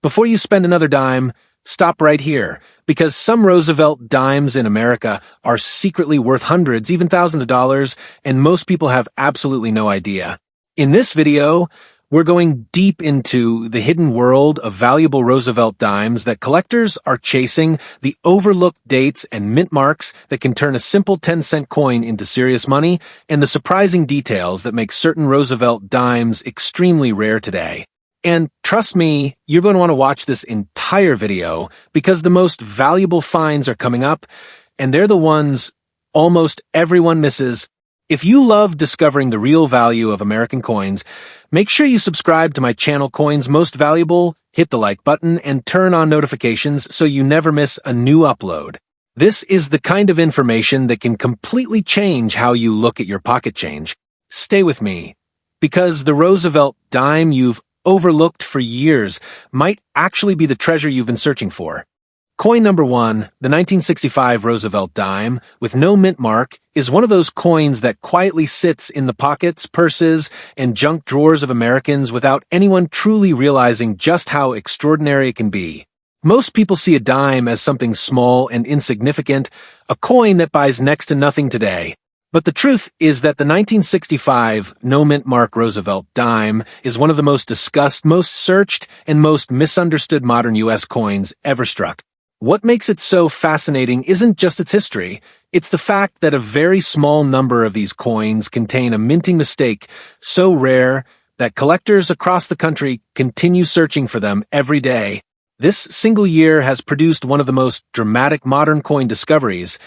Before you spend another dime, stop right here, because some Roosevelt dimes in America are secretly worth hundreds, even thousands of dollars, and most people have absolutely no idea. In this video, we're going deep into the hidden world of valuable Roosevelt dimes that collectors are chasing, the overlooked dates and mint marks that can turn a simple 10-cent coin into serious money, and the surprising details that make certain Roosevelt dimes extremely rare today. And trust me, you're going to want to watch this entire video because the most valuable finds are coming up, and they're the ones almost everyone misses. If you love discovering the real value of American coins, make sure you subscribe to my channel Coins Most Valuable, hit the like button, and turn on notifications so you never miss a new upload. This is the kind of information that can completely change how you look at your pocket change. Stay with me, because the Roosevelt dime you've overlooked for years might actually be the treasure you've been searching for. Coin number 1, the 1965 Roosevelt dime, with no mint mark, is one of those coins that quietly sits in the pockets, purses, and junk drawers of Americans without anyone truly realizing just how extraordinary it can be. Most people see a dime as something small and insignificant, a coin that buys next to nothing today. But the truth is that the 1965 no mint mark Roosevelt dime is one of the most discussed, most searched, and most misunderstood modern U.S. coins ever struck. What makes it so fascinating isn't just its history, it's the fact that a very small number of these coins contain a minting mistake so rare that collectors across the country continue searching for them every day. This single year has produced one of the most dramatic modern coin discoveries,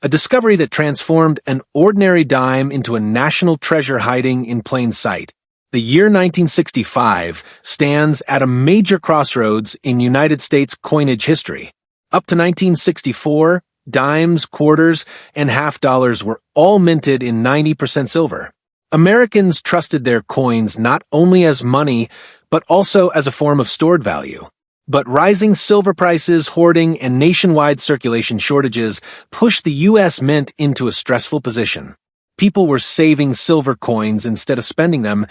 a discovery that transformed an ordinary dime into a national treasure hiding in plain sight. The year 1965 stands at a major crossroads in United States coinage history. Up to 1964, dimes, quarters, and half dollars were all minted in 90% silver. Americans trusted their coins not only as money, but also as a form of stored value. But rising silver prices, hoarding, and nationwide circulation shortages pushed the U.S. Mint into a stressful position. People were saving silver coins instead of spending them,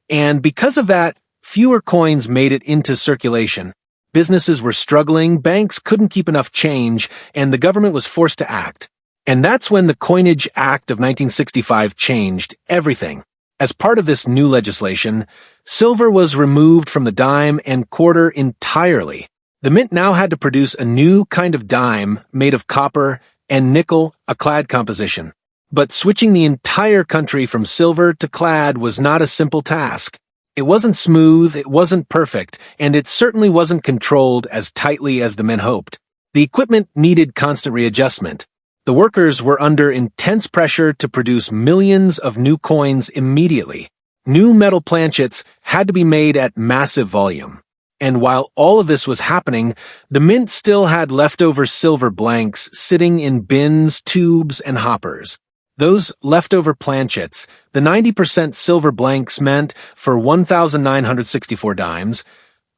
and because of that, fewer coins made it into circulation. Businesses were struggling, banks couldn't keep enough change, and the government was forced to act. And that's when the Coinage Act of 1965 changed everything. As part of this new legislation, silver was removed from the dime and quarter entirely. The mint now had to produce a new kind of dime made of copper and nickel, a clad composition. But switching the entire country from silver to clad was not a simple task. It wasn't smooth, it wasn't perfect, and it certainly wasn't controlled as tightly as the men hoped. The equipment needed constant readjustment. The workers were under intense pressure to produce millions of new coins immediately. New metal planchets had to be made at massive volume. And while all of this was happening, the mint still had leftover silver blanks sitting in bins, tubes, and hoppers. Those leftover planchets, the 90% silver blanks meant for 1,964 dimes,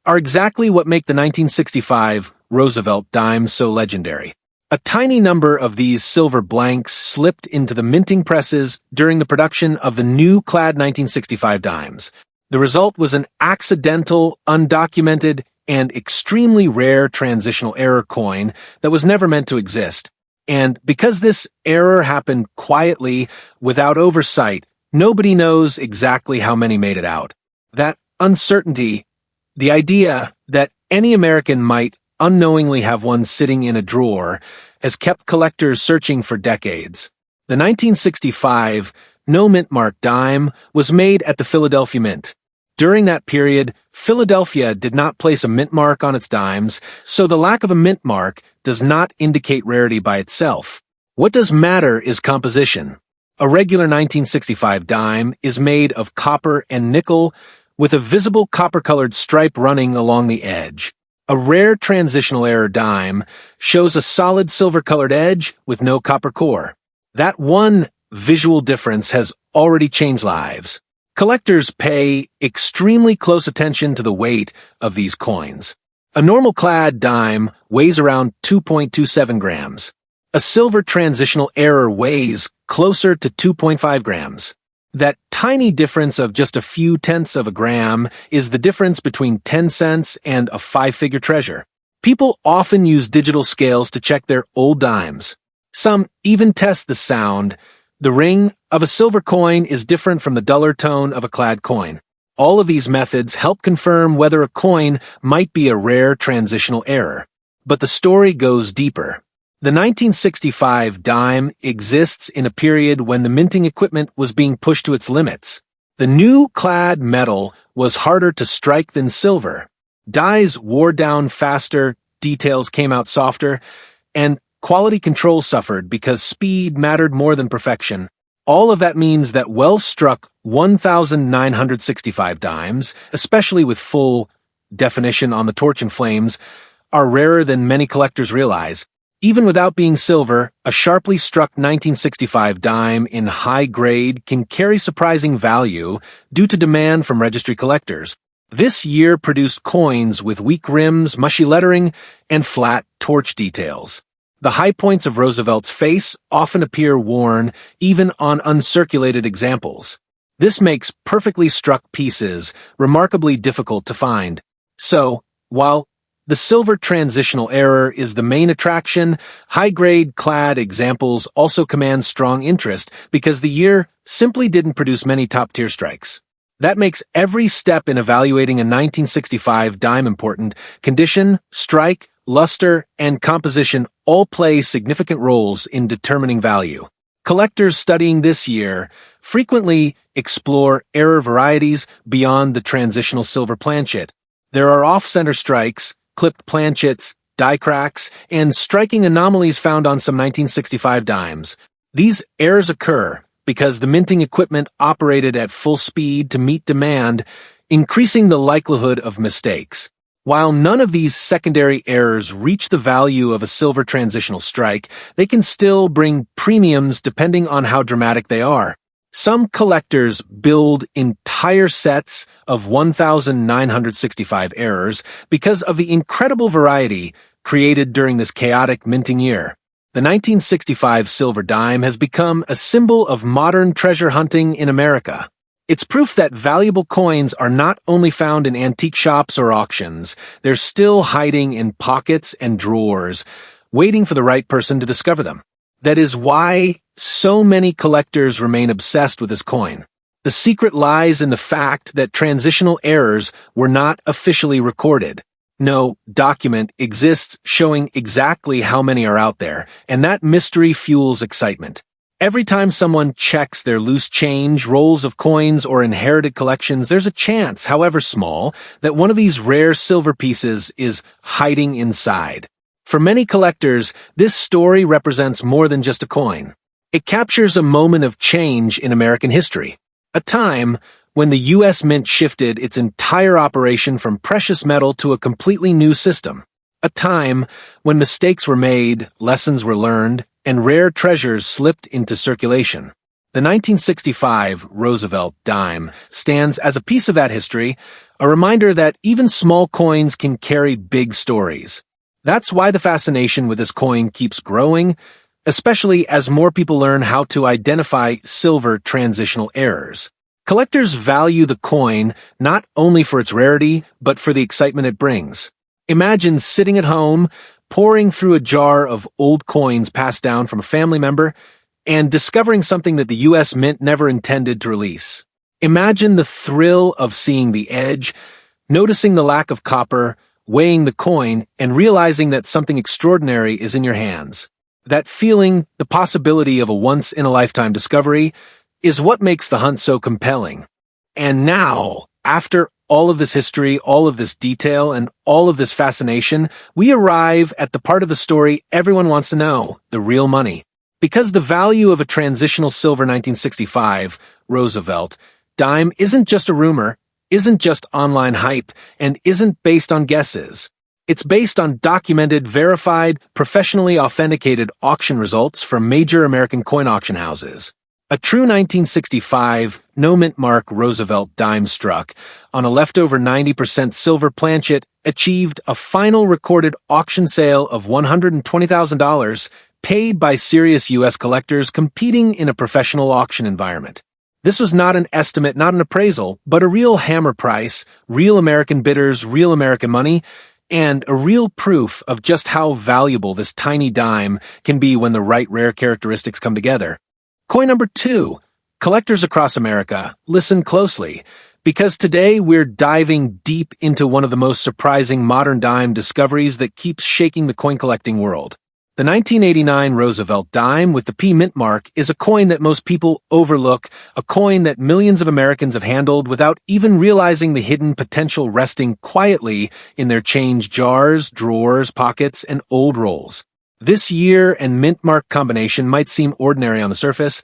are exactly what make the 1965 Roosevelt dime so legendary. A tiny number of these silver blanks slipped into the minting presses during the production of the new clad 1965 dimes. The result was an accidental, undocumented, and extremely rare transitional error coin that was never meant to exist. And because this error happened quietly, without oversight, nobody knows exactly how many made it out. That uncertainty, the idea that any American might unknowingly have one sitting in a drawer, has kept collectors searching for decades. The 1965 no mint mark dime was made at the Philadelphia Mint. During that period, Philadelphia did not place a mint mark on its dimes, so the lack of a mint mark does not indicate rarity by itself. What does matter is composition. A regular 1965 dime is made of copper and nickel with a visible copper-colored stripe running along the edge. A rare transitional error dime shows a solid silver-colored edge with no copper core. That one visual difference has already changed lives. Collectors pay extremely close attention to the weight of these coins. A normal clad dime weighs around 2.27 grams. A silver transitional error weighs closer to 2.5 grams. That tiny difference of just a few tenths of a gram is the difference between 10 cents and a five-figure treasure. People often use digital scales to check their old dimes. Some even test the sound. The ring of a silver coin is different from the duller tone of a clad coin. All of these methods help confirm whether a coin might be a rare transitional error. But the story goes deeper. The 1965 dime exists in a period when the minting equipment was being pushed to its limits. The new clad metal was harder to strike than silver. Dies wore down faster, details came out softer, and quality control suffered because speed mattered more than perfection. All of that means that well-struck 1,965 dimes, especially with full definition on the torch and flames, are rarer than many collectors realize. Even without being silver, a sharply struck 1965 dime in high grade can carry surprising value due to demand from registry collectors. This year produced coins with weak rims, mushy lettering, and flat torch details. The high points of Roosevelt's face often appear worn, even on uncirculated examples. This makes perfectly struck pieces remarkably difficult to find. So, while the silver transitional error is the main attraction, high-grade clad examples also command strong interest because the year simply didn't produce many top-tier strikes. That makes every step in evaluating a 1965 dime important. Condition, strike, luster, and composition all play significant roles in determining value. Collectors studying this year frequently explore error varieties beyond the transitional silver planchet. There are off-center strikes, clipped planchets, die cracks, and striking anomalies found on some 1965 dimes. These errors occur because the minting equipment operated at full speed to meet demand, increasing the likelihood of mistakes. While none of these secondary errors reach the value of a silver transitional strike, they can still bring premiums depending on how dramatic they are. Some collectors build entire sets of 1,965 errors because of the incredible variety created during this chaotic minting year. The 1965 silver dime has become a symbol of modern treasure hunting in America. It's proof that valuable coins are not only found in antique shops or auctions, they're still hiding in pockets and drawers, waiting for the right person to discover them. That is why so many collectors remain obsessed with this coin. The secret lies in the fact that transitional errors were not officially recorded. No document exists showing exactly how many are out there, and that mystery fuels excitement. Every time someone checks their loose change, rolls of coins, or inherited collections, there's a chance, however small, that one of these rare silver pieces is hiding inside. For many collectors, this story represents more than just a coin. It captures a moment of change in American history, a time when the U.S. Mint shifted its entire operation from precious metal to a completely new system, a time when mistakes were made, lessons were learned, and rare treasures slipped into circulation. The 1965 Roosevelt dime stands as a piece of that history, a reminder that even small coins can carry big stories. That's why the fascination with this coin keeps growing, especially as more people learn how to identify silver transitional errors. Collectors value the coin not only for its rarity, but for the excitement it brings. Imagine sitting at home, pouring through a jar of old coins passed down from a family member, and discovering something that the U.S. Mint never intended to release. Imagine the thrill of seeing the edge, noticing the lack of copper, weighing the coin, and realizing that something extraordinary is in your hands. That feeling, the possibility of a once-in-a-lifetime discovery, is what makes the hunt so compelling. And now, after all of this history, all of this detail, and all of this fascination, we arrive at the part of the story everyone wants to know, the real money. Because the value of a transitional silver 1965 Roosevelt dime isn't just a rumor, isn't just online hype, and isn't based on guesses. It's based on documented, verified, professionally authenticated auction results from major American coin auction houses. A true 1965 no Mintmark Roosevelt dime struck on a leftover 90% silver planchet achieved a final recorded auction sale of $120,000 paid by serious U.S. collectors competing in a professional auction environment. This was not an estimate, not an appraisal, but a real hammer price, real American bidders, real American money, and a real proof of just how valuable this tiny dime can be when the right rare characteristics come together. Coin number 2. Collectors across America, listen closely, because today we're diving deep into one of the most surprising modern dime discoveries that keeps shaking the coin collecting world. The 1989 Roosevelt dime with the P Mintmark is a coin that most people overlook, a coin that millions of Americans have handled without even realizing the hidden potential resting quietly in their change jars, drawers, pockets, and old rolls. This year and Mintmark combination might seem ordinary on the surface,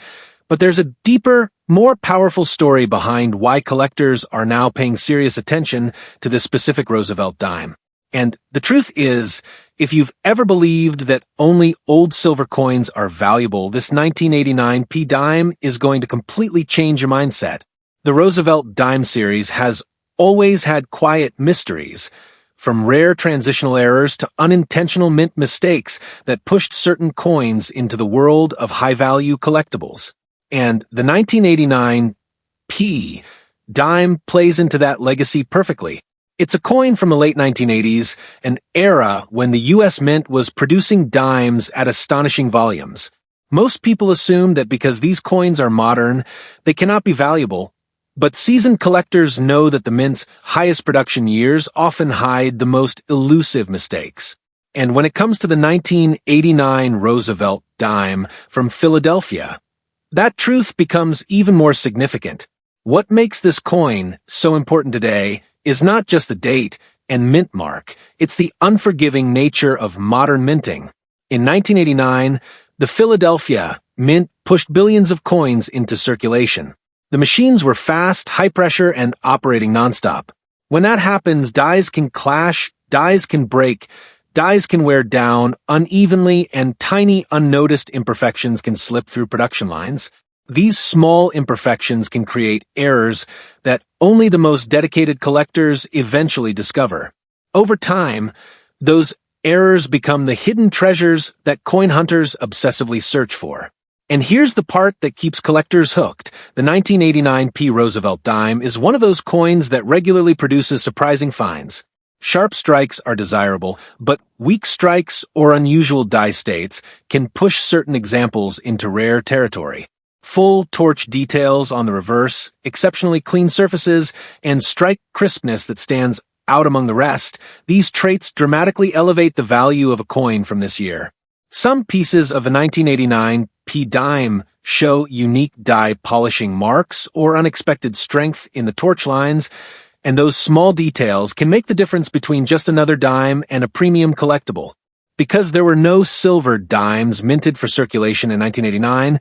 but there's a deeper, more powerful story behind why collectors are now paying serious attention to this specific Roosevelt dime. And the truth is, if you've ever believed that only old silver coins are valuable, this 1989 P dime is going to completely change your mindset. The Roosevelt dime series has always had quiet mysteries, from rare transitional errors to unintentional mint mistakes that pushed certain coins into the world of high-value collectibles. And the 1989 P dime plays into that legacy perfectly. It's a coin from the late 1980s, an era when the U.S. Mint was producing dimes at astonishing volumes. Most people assume that because these coins are modern, they cannot be valuable, but seasoned collectors know that the Mint's highest production years often hide the most elusive mistakes. And when it comes to the 1989 Roosevelt dime from Philadelphia, that truth becomes even more significant. What makes this coin so important today is not just the date and mint mark, it's the unforgiving nature of modern minting. In 1989, the Philadelphia Mint pushed billions of coins into circulation. The machines were fast, high-pressure, and operating nonstop. When that happens, dies can clash, dies can break, dies can wear down unevenly, and tiny, unnoticed imperfections can slip through production lines. These small imperfections can create errors that only the most dedicated collectors eventually discover. Over time, those errors become the hidden treasures that coin hunters obsessively search for. And here's the part that keeps collectors hooked. The 1989 P Roosevelt dime is one of those coins that regularly produces surprising finds. Sharp strikes are desirable, but weak strikes or unusual die states can push certain examples into rare territory. Full torch details on the reverse, exceptionally clean surfaces, and strike crispness that stands out among the rest, these traits dramatically elevate the value of a coin from this year. Some pieces of the 1989 P dime show unique die polishing marks or unexpected strength in the torch lines, and those small details can make the difference between just another dime and a premium collectible. Because there were no silver dimes minted for circulation in 1989,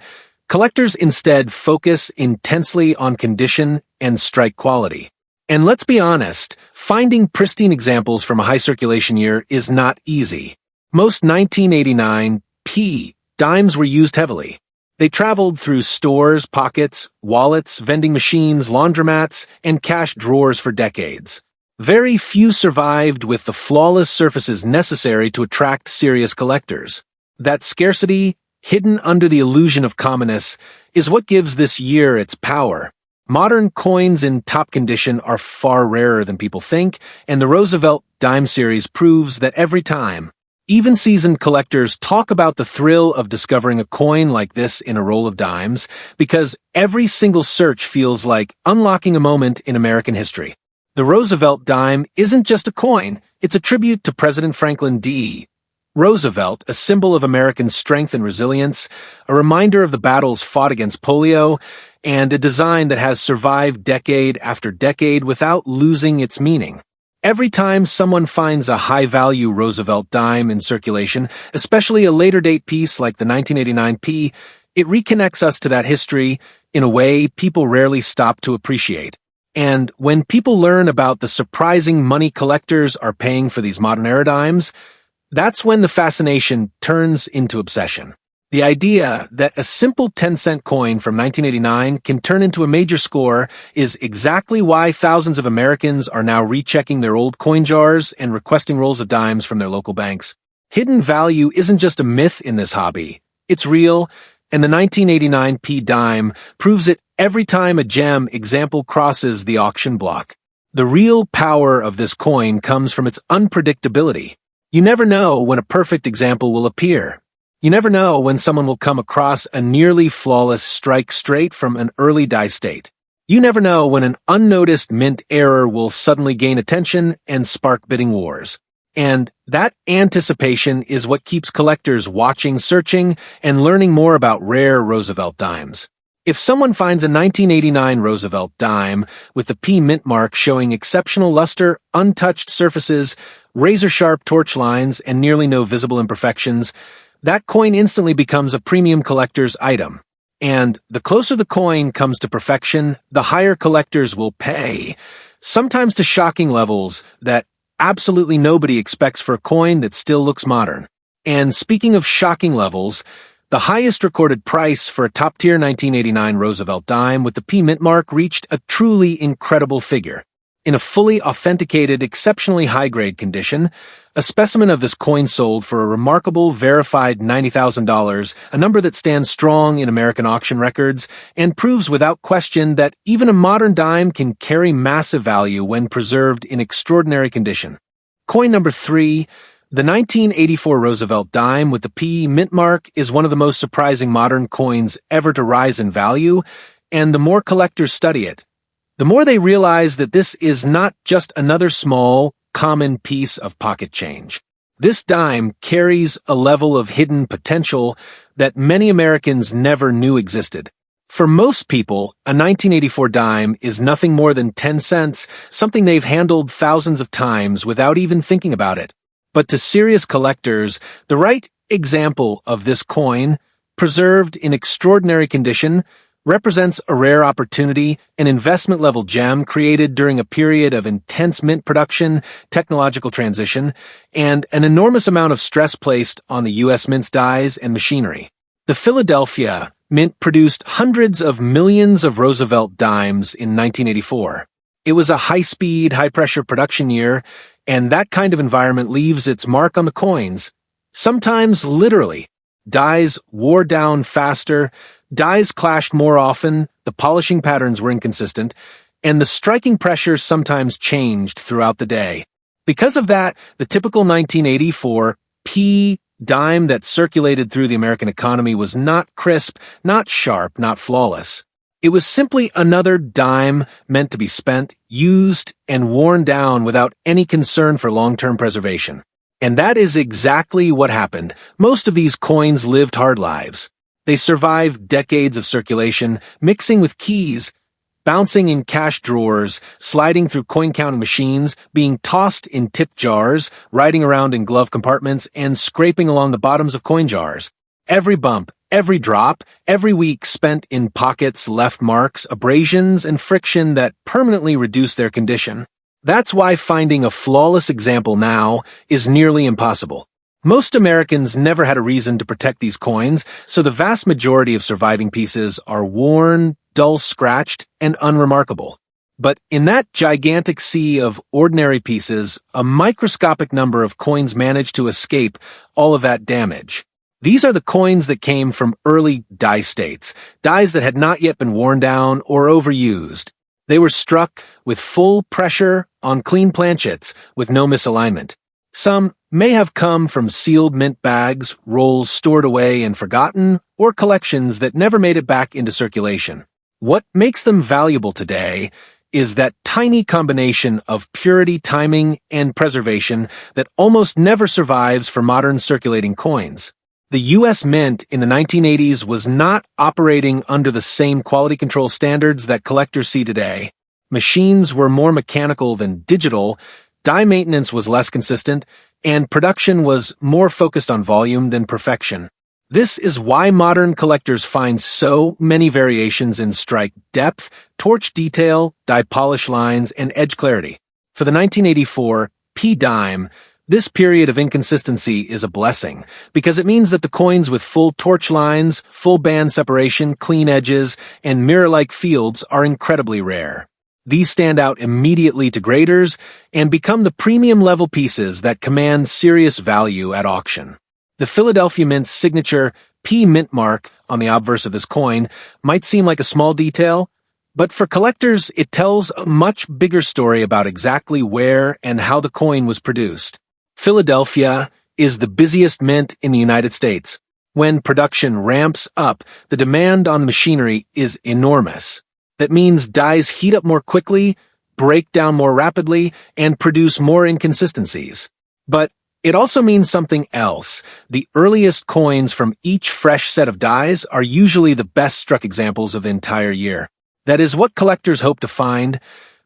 collectors instead focus intensely on condition and strike quality. And let's be honest, finding pristine examples from a high circulation year is not easy. Most 1989 P dimes were used heavily. They traveled through stores, pockets, wallets, vending machines, laundromats, and cash drawers for decades. Very few survived with the flawless surfaces necessary to attract serious collectors. That scarcity, hidden under the illusion of commonness, is what gives this year its power. Modern coins in top condition are far rarer than people think, and the Roosevelt dime series proves that every time. Even seasoned collectors talk about the thrill of discovering a coin like this in a roll of dimes, because every single search feels like unlocking a moment in American history. The Roosevelt dime isn't just a coin, it's a tribute to President Franklin D. Roosevelt, a symbol of American strength and resilience, a reminder of the battles fought against polio, and a design that has survived decade after decade without losing its meaning. Every time someone finds a high-value Roosevelt dime in circulation, especially a later-date piece like the 1989 P, it reconnects us to that history in a way people rarely stop to appreciate. And when people learn about the surprising money collectors are paying for these modern-era dimes, that's when the fascination turns into obsession. The idea that a simple 10-cent coin from 1989 can turn into a major score is exactly why thousands of Americans are now rechecking their old coin jars and requesting rolls of dimes from their local banks. Hidden value isn't just a myth in this hobby. It's real, and the 1989 P dime proves it every time a gem example crosses the auction block. The real power of this coin comes from its unpredictability. You never know when a perfect example will appear. You never know when someone will come across a nearly flawless strike straight from an early die state. You never know when an unnoticed mint error will suddenly gain attention and spark bidding wars. And that anticipation is what keeps collectors watching, searching, and learning more about rare Roosevelt dimes. If someone finds a 1989 Roosevelt dime with the P Mintmark showing exceptional luster, untouched surfaces, razor-sharp torch lines, and nearly no visible imperfections, that coin instantly becomes a premium collector's item. And the closer the coin comes to perfection, the higher collectors will pay, sometimes to shocking levels that absolutely nobody expects for a coin that still looks modern. And speaking of shocking levels, the highest recorded price for a top-tier 1989 Roosevelt dime with the P Mintmark reached a truly incredible figure. In a fully authenticated, exceptionally high-grade condition, a specimen of this coin sold for a remarkable, verified $90,000, a number that stands strong in American auction records and proves without question that even a modern dime can carry massive value when preserved in extraordinary condition. Coin number 3, the 1984 Roosevelt dime with the P Mintmark is one of the most surprising modern coins ever to rise in value, and the more collectors study it, the more they realize that this is not just another small, common piece of pocket change. This dime carries a level of hidden potential that many Americans never knew existed. For most people, a 1984 dime is nothing more than 10 cents, something they've handled thousands of times without even thinking about it. But to serious collectors, the right example of this coin, preserved in extraordinary condition, represents a rare opportunity, an investment-level gem created during a period of intense mint production, technological transition, and an enormous amount of stress placed on the U.S. Mint's dies and machinery. The Philadelphia Mint produced hundreds of millions of Roosevelt dimes in 1984. It was a high-speed, high-pressure production year, and that kind of environment leaves its mark on the coins. Sometimes literally. Dies wore down faster, dies clashed more often, the polishing patterns were inconsistent, and the striking pressure sometimes changed throughout the day. Because of that, the typical 1984 P dime that circulated through the American economy was not crisp, not sharp, not flawless. It was simply another dime meant to be spent, used, and worn down without any concern for long-term preservation. And that is exactly what happened. Most of these coins lived hard lives. They survived decades of circulation, mixing with keys, bouncing in cash drawers, sliding through coin-counting machines, being tossed in tip jars, riding around in glove compartments, and scraping along the bottoms of coin jars. Every bump, every drop, every week spent in pockets left marks, abrasions, and friction that permanently reduced their condition. That's why finding a flawless example now is nearly impossible. Most Americans never had a reason to protect these coins, so the vast majority of surviving pieces are worn, dull-scratched, and unremarkable. But in that gigantic sea of ordinary pieces, a microscopic number of coins managed to escape all of that damage. These are the coins that came from early die states, dies that had not yet been worn down or overused. They were struck with full pressure on clean planchets with no misalignment. Some may have come from sealed mint bags, rolls stored away and forgotten, or collections that never made it back into circulation. What makes them valuable today is that tiny combination of purity, timing, and preservation that almost never survives for modern circulating coins. The U.S. Mint in the 1980s was not operating under the same quality control standards that collectors see today. Machines were more mechanical than digital, die maintenance was less consistent, and production was more focused on volume than perfection. This is why modern collectors find so many variations in strike depth, torch detail, die polish lines, and edge clarity. For the 1984 P dime, this period of inconsistency is a blessing, because it means that the coins with full torch lines, full band separation, clean edges, and mirror-like fields are incredibly rare. These stand out immediately to graders and become the premium-level pieces that command serious value at auction. The Philadelphia Mint's signature P mint mark on the obverse of this coin might seem like a small detail, but for collectors, it tells a much bigger story about exactly where and how the coin was produced. Philadelphia is the busiest mint in the United States. When production ramps up, the demand on machinery is enormous. That means dies heat up more quickly, break down more rapidly, and produce more inconsistencies. But it also means something else. The earliest coins from each fresh set of dies are usually the best struck examples of the entire year. That is what collectors hope to find,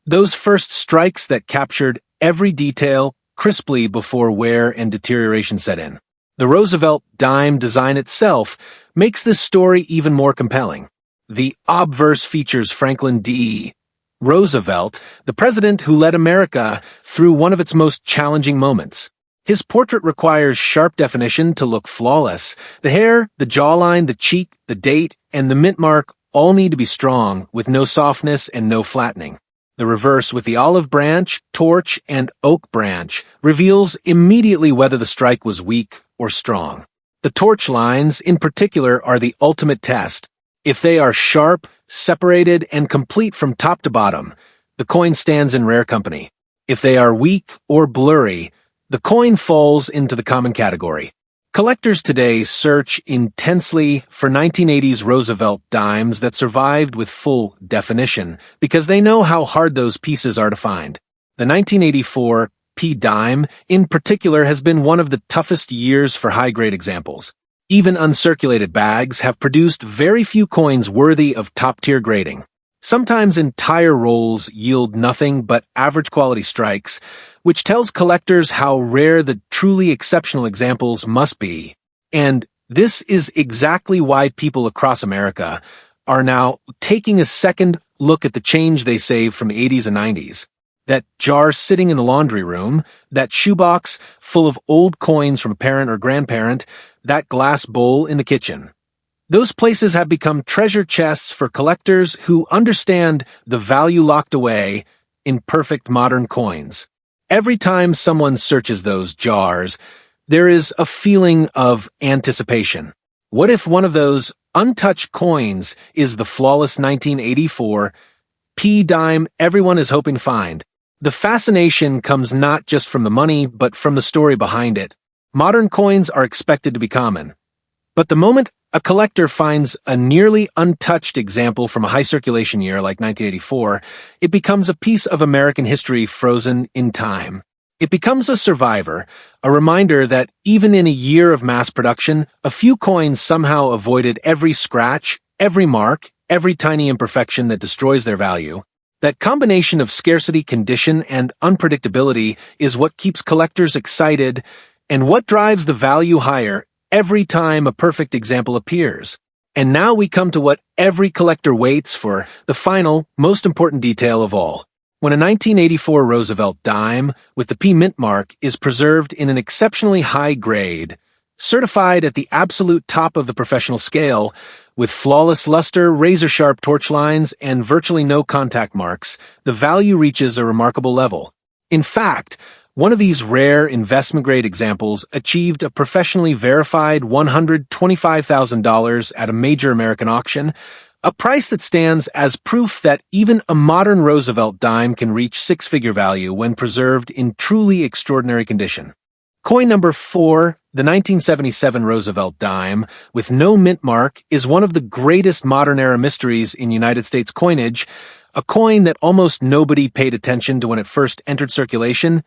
those first strikes that captured every detail crisply before wear and deterioration set in. The Roosevelt dime design itself makes this story even more compelling. The obverse features Franklin D. Roosevelt, the president who led America through one of its most challenging moments. His portrait requires sharp definition to look flawless. The hair, the jawline, the cheek, the date, and the mint mark all need to be strong, with no softness and no flattening. The reverse with the olive branch, torch, and oak branch reveals immediately whether the strike was weak or strong. The torch lines, in particular, are the ultimate test. If they are sharp, separated, and complete from top to bottom, the coin stands in rare company. If they are weak or blurry, the coin falls into the common category. Collectors today search intensely for 1980s Roosevelt dimes that survived with full definition because they know how hard those pieces are to find. The 1984 P dime, in particular, has been one of the toughest years for high-grade examples. Even uncirculated bags have produced very few coins worthy of top-tier grading. Sometimes entire rolls yield nothing but average-quality strikes, which tells collectors how rare the truly exceptional examples must be. And this is exactly why people across America are now taking a second look at the change they saved from the 80s and 90s. That jar sitting in the laundry room, that shoebox full of old coins from a parent or grandparent, that glass bowl in the kitchen. Those places have become treasure chests for collectors who understand the value locked away in perfect modern coins. Every time someone searches those jars, there is a feeling of anticipation. What if one of those untouched coins is the flawless 1984 P dime everyone is hoping to find? The fascination comes not just from the money, but from the story behind it. Modern coins are expected to be common. But the moment a collector finds a nearly untouched example from a high circulation year like 1984, it becomes a piece of American history frozen in time. It becomes a survivor, a reminder that even in a year of mass production, a few coins somehow avoided every scratch, every mark, every tiny imperfection that destroys their value. That combination of scarcity, condition, and unpredictability is what keeps collectors excited and what drives the value higher every time a perfect example appears. And now we come to what every collector waits for, the final, most important detail of all. When a 1984 Roosevelt dime with the P mint mark is preserved in an exceptionally high grade, certified at the absolute top of the professional scale, with flawless luster, razor-sharp torch lines, and virtually no contact marks, the value reaches a remarkable level. In fact, one of these rare investment-grade examples achieved a professionally verified $125,000 at a major American auction, a price that stands as proof that even a modern Roosevelt dime can reach six-figure value when preserved in truly extraordinary condition. Coin number 4, the 1977 Roosevelt dime, with no mint mark, is one of the greatest modern-era mysteries in United States coinage, a coin that almost nobody paid attention to when it first entered circulation,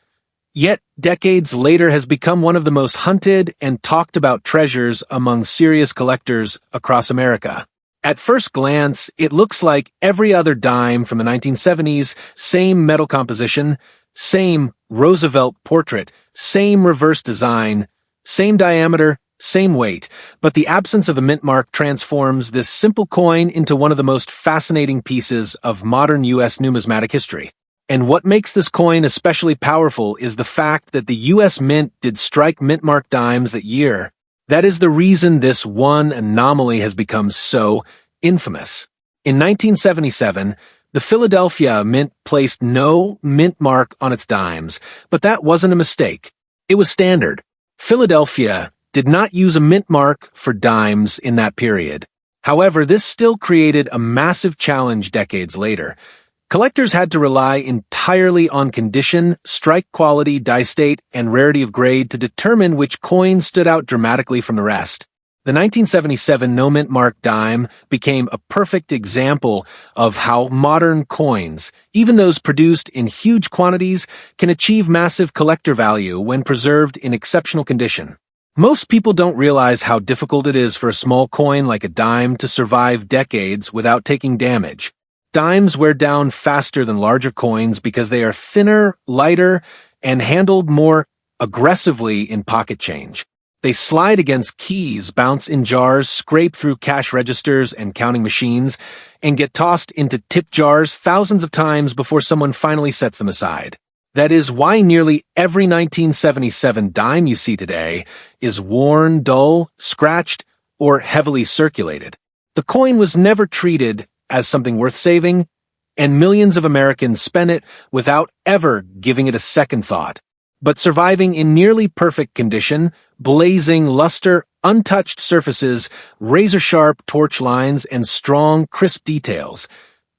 yet decades later has become one of the most hunted and talked about treasures among serious collectors across America. At first glance, it looks like every other dime from the 1970s, same metal composition, same Roosevelt portrait, same reverse design, same diameter, same weight, but the absence of a mint mark transforms this simple coin into one of the most fascinating pieces of modern U.S. numismatic history. And what makes this coin especially powerful is the fact that the U.S. Mint did strike mint mark dimes that year. That is the reason this one anomaly has become so infamous. In 1977, the Philadelphia Mint placed no mint mark on its dimes, but that wasn't a mistake. It was standard. Philadelphia did not use a Mintmark for dimes in that period. However, this still created a massive challenge decades later. Collectors had to rely entirely on condition, strike quality, die state, and rarity of grade to determine which coin stood out dramatically from the rest. The 1977 no Mintmark dime became a perfect example of how modern coins, even those produced in huge quantities, can achieve massive collector value when preserved in exceptional condition. Most people don't realize how difficult it is for a small coin like a dime to survive decades without taking damage. Dimes wear down faster than larger coins because they are thinner, lighter, and handled more aggressively in pocket change. They slide against keys, bounce in jars, scrape through cash registers and counting machines, and get tossed into tip jars thousands of times before someone finally sets them aside. That is why nearly every 1977 dime you see today is worn, dull, scratched, or heavily circulated. The coin was never treated as something worth saving, and millions of Americans spent it without ever giving it a second thought. But surviving in nearly perfect condition, blazing luster, untouched surfaces, razor-sharp torch lines, and strong, crisp details.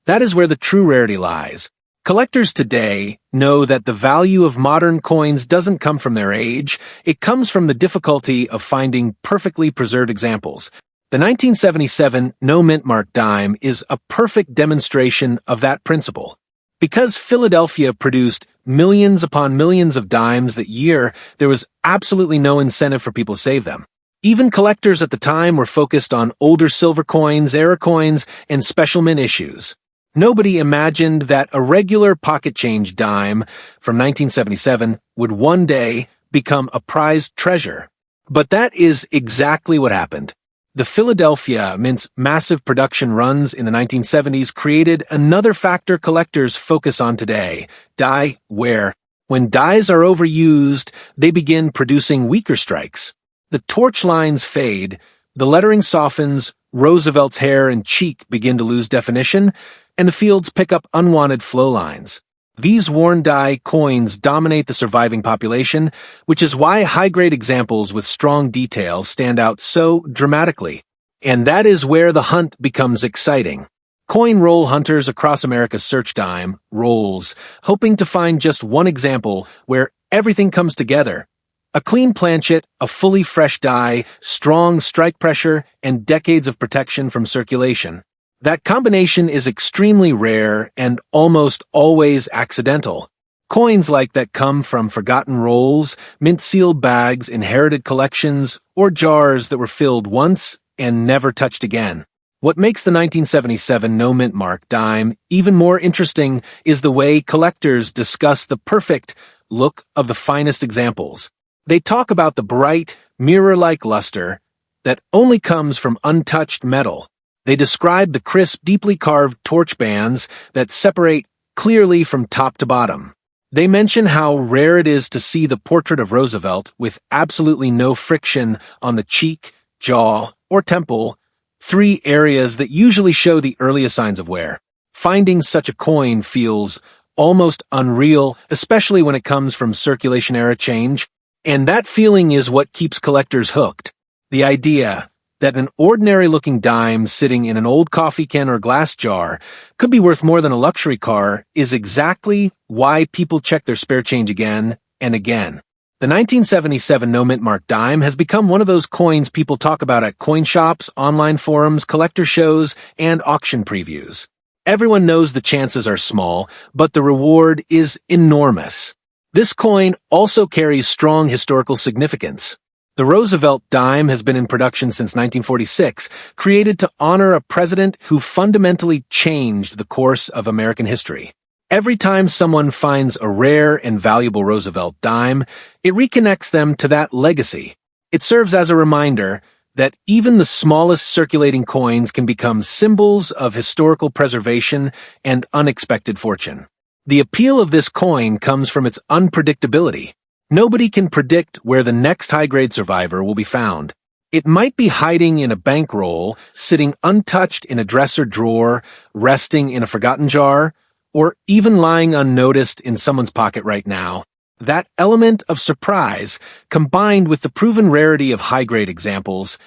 That is where the true rarity lies. Collectors today know that the value of modern coins doesn't come from their age, it comes from the difficulty of finding perfectly preserved examples. The 1977 no Mintmark dime is a perfect demonstration of that principle. Because Philadelphia produced millions upon millions of dimes that year, there was absolutely no incentive for people to save them. Even collectors at the time were focused on older silver coins, era coins, and special mint issues. Nobody imagined that a regular pocket change dime from 1977 would one day become a prized treasure. But that is exactly what happened. The Philadelphia Mint's massive production runs in the 1970s created another factor collectors focus on today: die wear. When dies are overused, they begin producing weaker strikes. The torch lines fade, the lettering softens, Roosevelt's hair and cheek begin to lose definition, and the fields pick up unwanted flow lines. These worn die coins dominate the surviving population, which is why high-grade examples with strong detail stand out so dramatically. And that is where the hunt becomes exciting. Coin roll hunters across America search dime rolls, hoping to find just one example where everything comes together. A clean planchet, a fully fresh die, strong strike pressure, and decades of protection from circulation. That combination is extremely rare and almost always accidental. Coins like that come from forgotten rolls, mint-sealed bags, inherited collections, or jars that were filled once and never touched again. What makes the 1977 no Mintmark dime even more interesting is the way collectors discuss the perfect look of the finest examples. They talk about the bright, mirror-like luster that only comes from untouched metal. They describe the crisp, deeply carved torch bands that separate clearly from top to bottom. They mention how rare it is to see the portrait of Roosevelt with absolutely no friction on the cheek, jaw, or temple, three areas that usually show the earliest signs of wear. Finding such a coin feels almost unreal, especially when it comes from circulation-era change, and that feeling is what keeps collectors hooked. The idea that an ordinary-looking dime sitting in an old coffee can or glass jar could be worth more than a luxury car is exactly why people check their spare change again and again. The 1977 no Mintmark dime has become one of those coins people talk about at coin shops, online forums, collector shows, and auction previews. Everyone knows the chances are small, but the reward is enormous. This coin also carries strong historical significance. The Roosevelt dime has been in production since 1946, created to honor a president who fundamentally changed the course of American history. Every time someone finds a rare and valuable Roosevelt dime, it reconnects them to that legacy. It serves as a reminder that even the smallest circulating coins can become symbols of historical preservation and unexpected fortune. The appeal of this coin comes from its unpredictability. Nobody can predict where the next high-grade survivor will be found. It might be hiding in a bankroll, sitting untouched in a dresser drawer, resting in a forgotten jar, or even lying unnoticed in someone's pocket right now. That element of surprise, combined with the proven rarity of high-grade examples,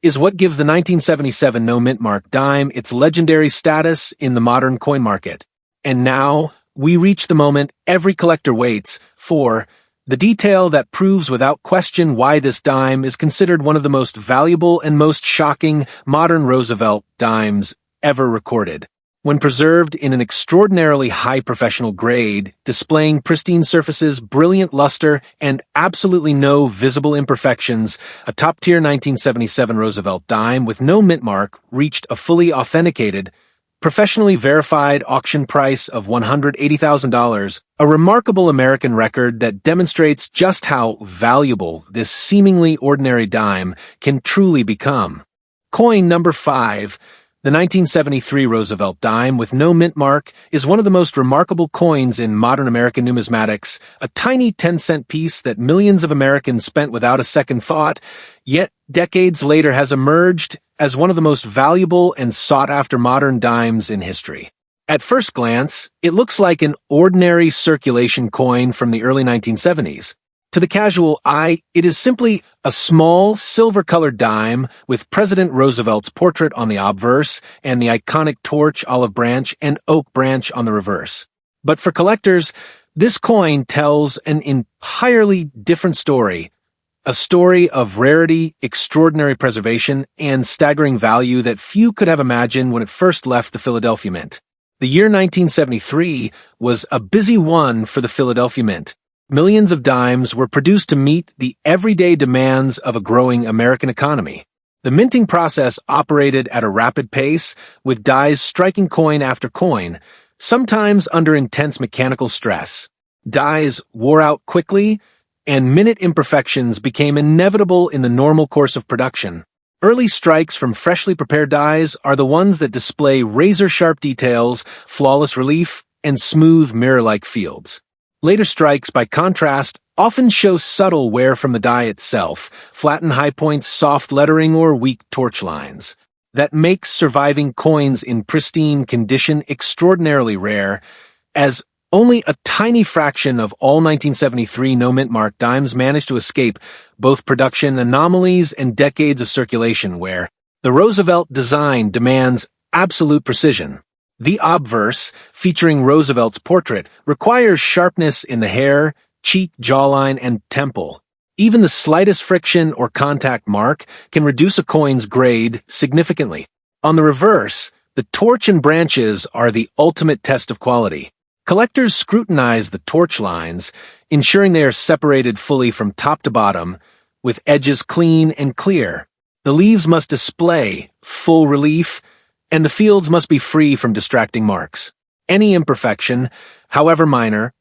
is what gives the 1977 no Mintmark dime its legendary status in the modern coin market. And now, we reach the moment every collector waits for, the detail that proves without question why this dime is considered one of the most valuable and most shocking modern Roosevelt dimes ever recorded. When preserved in an extraordinarily high professional grade, displaying pristine surfaces, brilliant luster, and absolutely no visible imperfections, a top-tier 1977 Roosevelt dime with no mint mark reached a fully authenticated, professionally verified auction price of $180,000, a remarkable American record that demonstrates just how valuable this seemingly ordinary dime can truly become. Coin number 5. The 1973 Roosevelt dime with no mint mark is one of the most remarkable coins in modern American numismatics, a tiny 10-cent piece that millions of Americans spent without a second thought, yet decades later has emerged as one of the most valuable and sought-after modern dimes in history. At first glance, it looks like an ordinary circulation coin from the early 1970s. To the casual eye, it is simply a small, silver-colored dime with President Roosevelt's portrait on the obverse and the iconic torch, olive branch, and oak branch on the reverse. But for collectors, this coin tells an entirely different story, a story of rarity, extraordinary preservation, and staggering value that few could have imagined when it first left the Philadelphia Mint. The year 1973 was a busy one for the Philadelphia Mint. Millions of dimes were produced to meet the everyday demands of a growing American economy. The minting process operated at a rapid pace, with dies striking coin after coin, sometimes under intense mechanical stress. Dies wore out quickly, and minute imperfections became inevitable in the normal course of production. Early strikes from freshly prepared dies are the ones that display razor-sharp details, flawless relief, and smooth mirror-like fields. Later strikes, by contrast, often show subtle wear from the die itself, flattened high points, soft lettering, or weak torch lines. That makes surviving coins in pristine condition extraordinarily rare, as only a tiny fraction of all 1973 no mint mark dimes managed to escape both production anomalies and decades of circulation wear. The Roosevelt design demands absolute precision. The obverse, featuring Roosevelt's portrait, requires sharpness in the hair, cheek, jawline, and temple. Even the slightest friction or contact mark can reduce a coin's grade significantly. On the reverse, the torch and branches are the ultimate test of quality. Collectors scrutinize the torch lines, ensuring they are separated fully from top to bottom, with edges clean and clear. The leaves must display full relief, and the fields must be free from distracting marks. Any imperfection, however minor,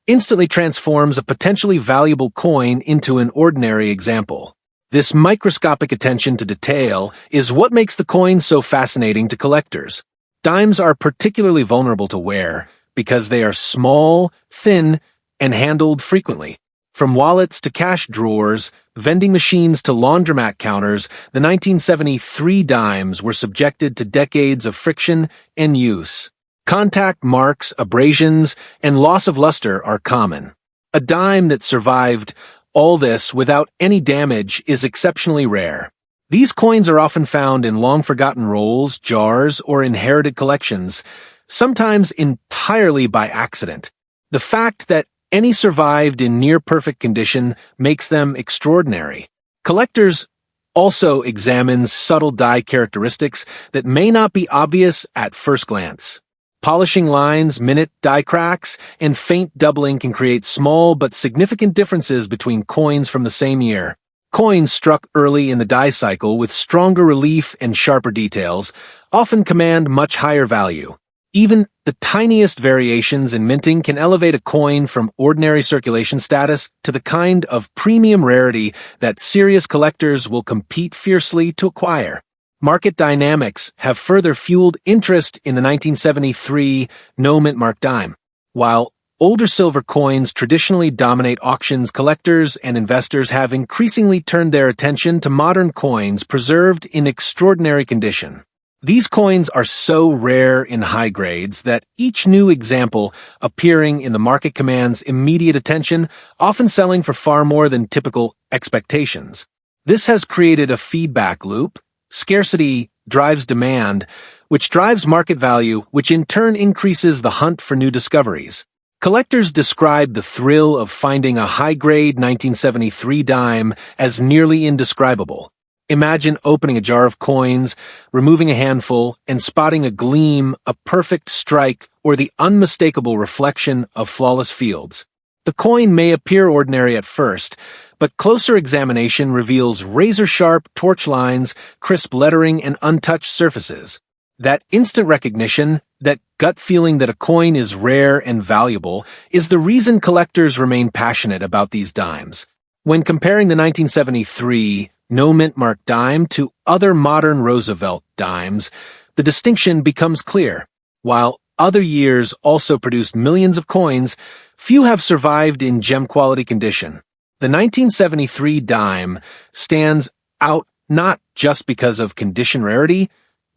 instantly transforms a potentially valuable coin into an ordinary example. This microscopic attention to detail is what makes the coin so fascinating to collectors. Dimes are particularly vulnerable to wear because they are small, thin, and handled frequently. From wallets to cash drawers, vending machines to laundromat counters, the 1973 dimes were subjected to decades of friction and use. Contact marks, abrasions, and loss of luster are common. A dime that survived all this without any damage is exceptionally rare. These coins are often found in long-forgotten rolls, jars, or inherited collections, sometimes entirely by accident. The fact that any survived in near-perfect condition makes them extraordinary. Collectors also examine subtle die characteristics that may not be obvious at first glance. Polishing lines, minute die cracks, and faint doubling can create small but significant differences between coins from the same year. Coins struck early in the die cycle with stronger relief and sharper details often command much higher value. Even the tiniest variations in minting can elevate a coin from ordinary circulation status to the kind of premium rarity that serious collectors will compete fiercely to acquire. Market dynamics have further fueled interest in the 1973 no mint mark dime. While older silver coins traditionally dominate auctions, collectors and investors have increasingly turned their attention to modern coins preserved in extraordinary condition. These coins are so rare in high grades that each new example appearing in the market commands immediate attention, often selling for far more than typical expectations. This has created a feedback loop. Scarcity drives demand, which drives market value, which in turn increases the hunt for new discoveries. Collectors describe the thrill of finding a high-grade 1973 dime as nearly indescribable. Imagine opening a jar of coins, removing a handful, and spotting a gleam, a perfect strike, or the unmistakable reflection of flawless fields. The coin may appear ordinary at first, but closer examination reveals razor-sharp torch lines, crisp lettering, and untouched surfaces. That instant recognition, that gut feeling that a coin is rare and valuable, is the reason collectors remain passionate about these dimes. When comparing the 1973 no Mintmark dime to other modern Roosevelt dimes, the distinction becomes clear. While other years also produced millions of coins, few have survived in gem-quality condition. The 1973 dime stands out not just because of condition rarity,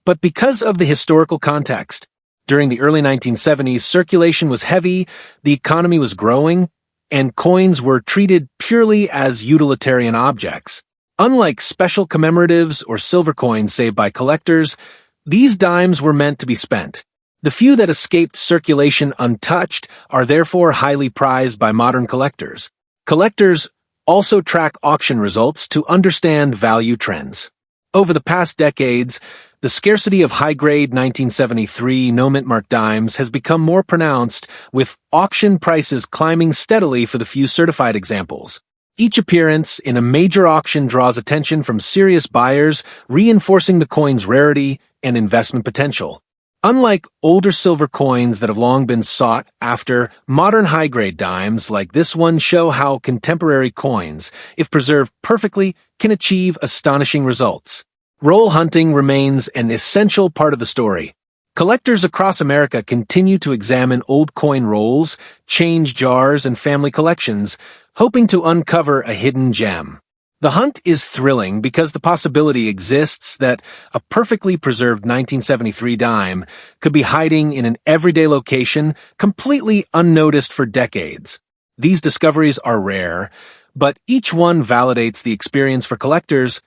but because of the historical context. During the early 1970s, circulation was heavy, the economy was growing, and coins were treated purely as utilitarian objects. Unlike special commemoratives or silver coins saved by collectors, these dimes were meant to be spent. The few that escaped circulation untouched are therefore highly prized by modern collectors. Collectors also track auction results to understand value trends. Over the past decades, the scarcity of high-grade 1973 no Mintmark dimes has become more pronounced, with auction prices climbing steadily for the few certified examples. Each appearance in a major auction draws attention from serious buyers, reinforcing the coin's rarity and investment potential. Unlike older silver coins that have long been sought after, modern high-grade dimes like this one show how contemporary coins, if preserved perfectly, can achieve astonishing results. Roll hunting remains an essential part of the story. Collectors across America continue to examine old coin rolls, change jars, and family collections, hoping to uncover a hidden gem. The hunt is thrilling because the possibility exists that a perfectly preserved 1973 dime could be hiding in an everyday location, completely unnoticed for decades. These discoveries are rare, but each one validates the experience for collectors,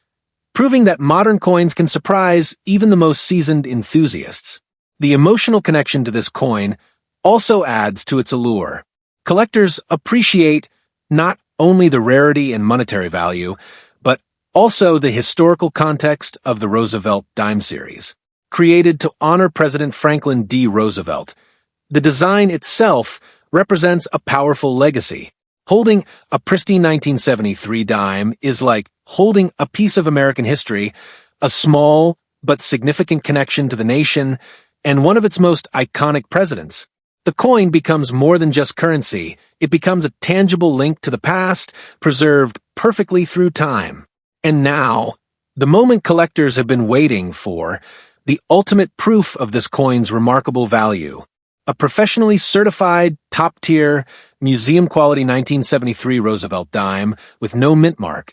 proving that modern coins can surprise even the most seasoned enthusiasts. The emotional connection to this coin also adds to its allure. Collectors appreciate not only the rarity and monetary value, but also the historical context of the Roosevelt dime series. Created to honor President Franklin D. Roosevelt, the design itself represents a powerful legacy. Holding a pristine 1973 dime is like holding a piece of American history, a small but significant connection to the nation, and one of its most iconic presidents. The coin becomes more than just currency. It becomes a tangible link to the past, preserved perfectly through time. And now, the moment collectors have been waiting for, the ultimate proof of this coin's remarkable value. A professionally certified, top-tier, museum-quality 1973 Roosevelt dime with no Mintmark,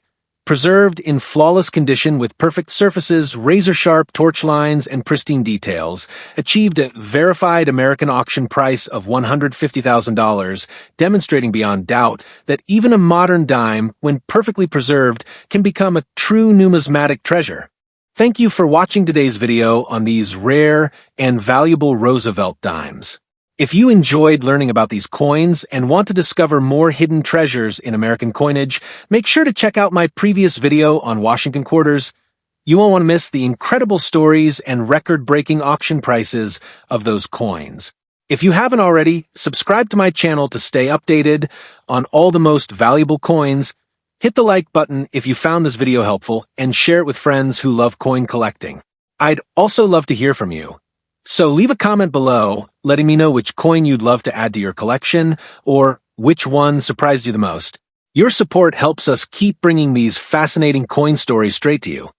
preserved in flawless condition with perfect surfaces, razor-sharp torch lines, and pristine details, achieved a verified American auction price of $150,000, demonstrating beyond doubt that even a modern dime, when perfectly preserved, can become a true numismatic treasure. Thank you for watching today's video on these rare and valuable Roosevelt dimes. If you enjoyed learning about these coins and want to discover more hidden treasures in American coinage, make sure to check out my previous video on Washington quarters. You won't want to miss the incredible stories and record-breaking auction prices of those coins. If you haven't already, subscribe to my channel to stay updated on all the most valuable coins. Hit the like button if you found this video helpful and share it with friends who love coin collecting. I'd also love to hear from you. So leave a comment below letting me know which coin you'd love to add to your collection or which one surprised you the most. Your support helps us keep bringing these fascinating coin stories straight to you.